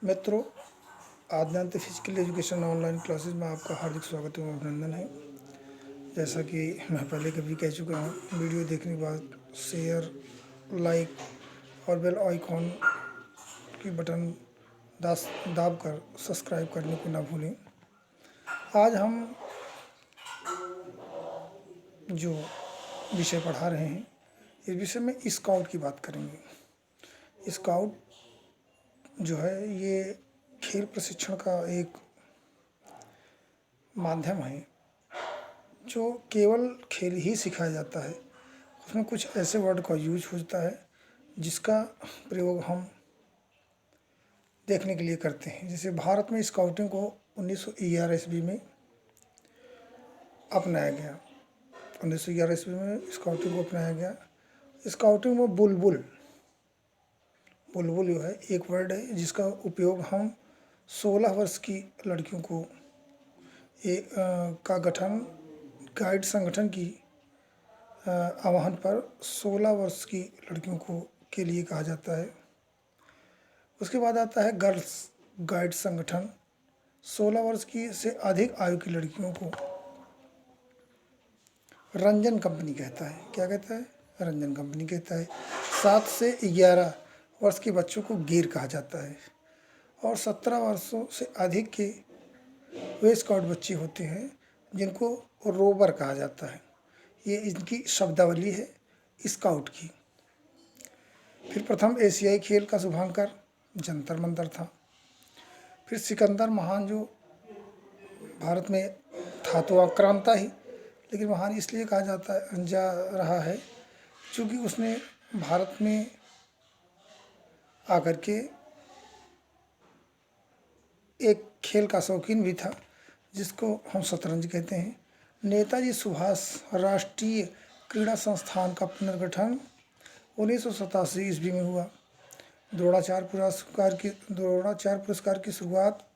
मित्रों, आद्यांत physical education online classes में आपका हार्दिक स्वागत एवं अभिनंदन है। जैसा कि मैं पहले कभी कह चुका हूँ, वीडियो देखने के बाद शेयर, लाइक और बेल आइकॉन की बटन दाब कर सब्सक्राइब करने को ना भूलें। आज हम जो विषय पढ़ा रहे हैं, इस विषय में स्काउट की बात करेंगे। स्काउट जो है ये खेल प्रशिक्षण का एक माध्यम है जो केवल खेल ही सिखाया जाता है। उसमें कुछ ऐसे वर्ड का यूज होता है जिसका प्रयोग हम देखने के लिए करते हैं। जैसे भारत में स्काउटिंग को 1911 ईस्वी में अपनाया गया। 1911 ईस्वी में स्काउटिंग को अपनाया गया। स्काउटिंग में बुलबुल जो है एक वर्ड है जिसका उपयोग हम 16 वर्ष की लड़कियों को का गठन गाइड संगठन की आह्वान पर 16 वर्ष की लड़कियों को के लिए कहा जाता है। उसके बाद आता है गर्ल्स गाइड संगठन। 16 वर्ष की से अधिक आयु की लड़कियों को रंजन कंपनी कहता है। क्या कहता है? रंजन कंपनी कहता है। 7 से 11 वर्ष के बच्चों को गिर कहा जाता है। और 17 वर्षों से अधिक के वे स्काउट बच्चे होते हैं जिनको रोवर कहा जाता है। ये इनकी शब्दावली है स्काउट की। फिर प्रथम एशियाई खेल का शुभांकर जंतर मंतर था। फिर सिकंदर महान जो भारत में था तो आक्रांता ही, लेकिन महान इसलिए कहा जा रहा है क्योंकि उसने भारत में आकर के एक खेल का शौकीन भी था जिसको हम शतरंज कहते हैं। नेताजी सुभाष राष्ट्रीय क्रीड़ा संस्थान का पुनर्गठन 1987 ईस्वी में हुआ। द्रोणाचार्य पुरस्कार की शुरुआत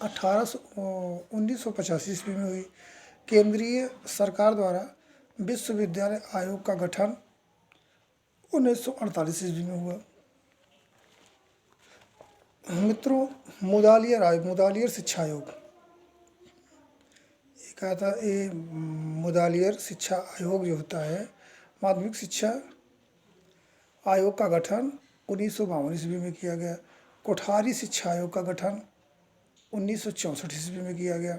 1985 ईस्वी में हुई। केंद्रीय सरकार द्वारा विश्वविद्यालय आयोग का गठन 1948 ईस्वी में हुआ। मित्रों, मुदालियर शिक्षा आयोग कहा था। ये मुदालियर शिक्षा आयोग जो होता है, माध्यमिक शिक्षा आयोग का गठन 1952 ईस्वी में किया गया। कोठारी शिक्षा आयोग का गठन 1964 ईस्वी में किया गया।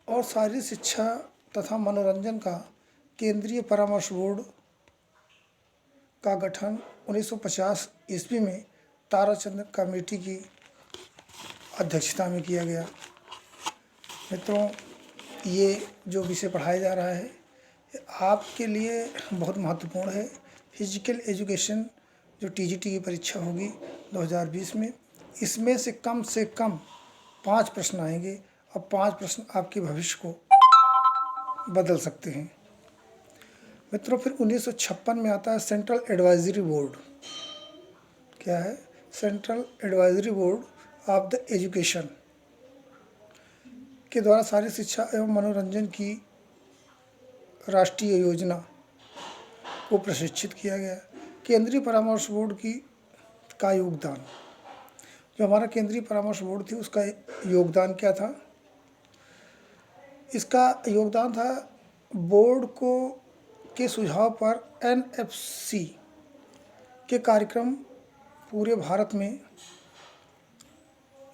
और शारीरिक शिक्षा तथा मनोरंजन का केंद्रीय परामर्श बोर्ड का गठन 1950 ईस्वी में ताराचंद कमेटी की अध्यक्षता में किया गया। मित्रों, ये जो विषय पढ़ाया जा रहा है आपके लिए बहुत महत्वपूर्ण है। फिजिकल एजुकेशन जो टीजीटी की परीक्षा होगी 2020 में, इसमें से कम 5 प्रश्न आएंगे और 5 प्रश्न आपके भविष्य को बदल सकते हैं। मित्रों, फिर 1956 में आता है सेंट्रल एडवाइजरी बोर्ड। क्या है? Central advisory board of the education के द्वारा शारीरिक शिक्षा एवं मनोरंजन की राष्ट्रीय योजना को प्रशिक्षित किया गया। केंद्रीय परामर्श बोर्ड का योगदान, जो हमारा केंद्रीय परामर्श बोर्ड थी उसका योगदान क्या था? इसका योगदान था बोर्ड के सुझाव पर एनएफसी के कार्यक्रम पूरे भारत में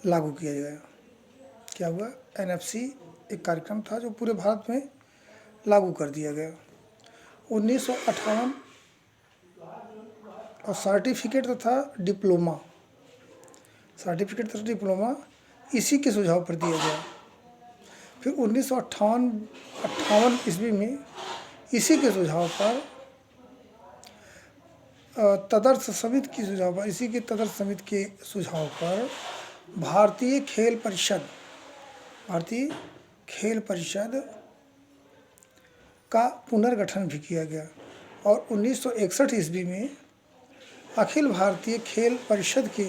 लागू किया गया। क्या हुआ? एनएफसी एक कार्यक्रम था जो पूरे भारत में लागू कर दिया गया। 1958 और सर्टिफिकेट तथा डिप्लोमा इसी के सुझाव पर दिया गया। फिर 1958 ईस्वी में इसी के सुझाव पर तदर्थ समिति के सुझाव पर भारतीय खेल परिषद का पुनर्गठन भी किया गया। और 1961 ईस्वी में अखिल भारतीय खेल परिषद के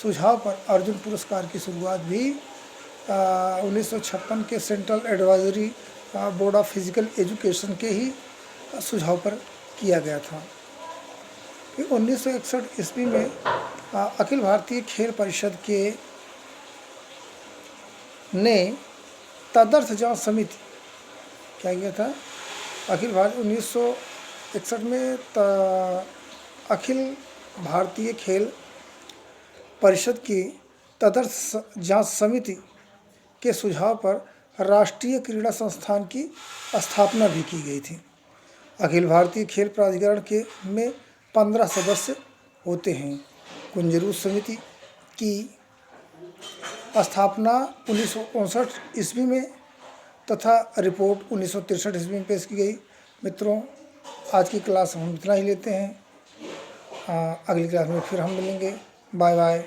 सुझाव पर अर्जुन पुरस्कार की शुरुआत भी 1956 के central advisory board of physical education के ही सुझाव पर किया गया था। कि 1961 ईस्वी में अखिल भारतीय खेल परिषद के ने तदर्थ जांच समिति क्या किया था, अखिल भारत 1961 में अखिल भारतीय खेल परिषद की तदर्थ जांच समिति के सुझाव पर राष्ट्रीय क्रीड़ा संस्थान की स्थापना भी की गई थी। अखिल भारतीय खेल प्राधिकरण के में 15 सदस्य होते हैं। कुंजरू समिति की स्थापना 1959 ईस्वी में तथा रिपोर्ट 1963 ईस्वी में पेश की गई। मित्रों, आज की क्लास हम इतना ही लेते हैं। अगली क्लास में फिर हम मिलेंगे। Bye bye.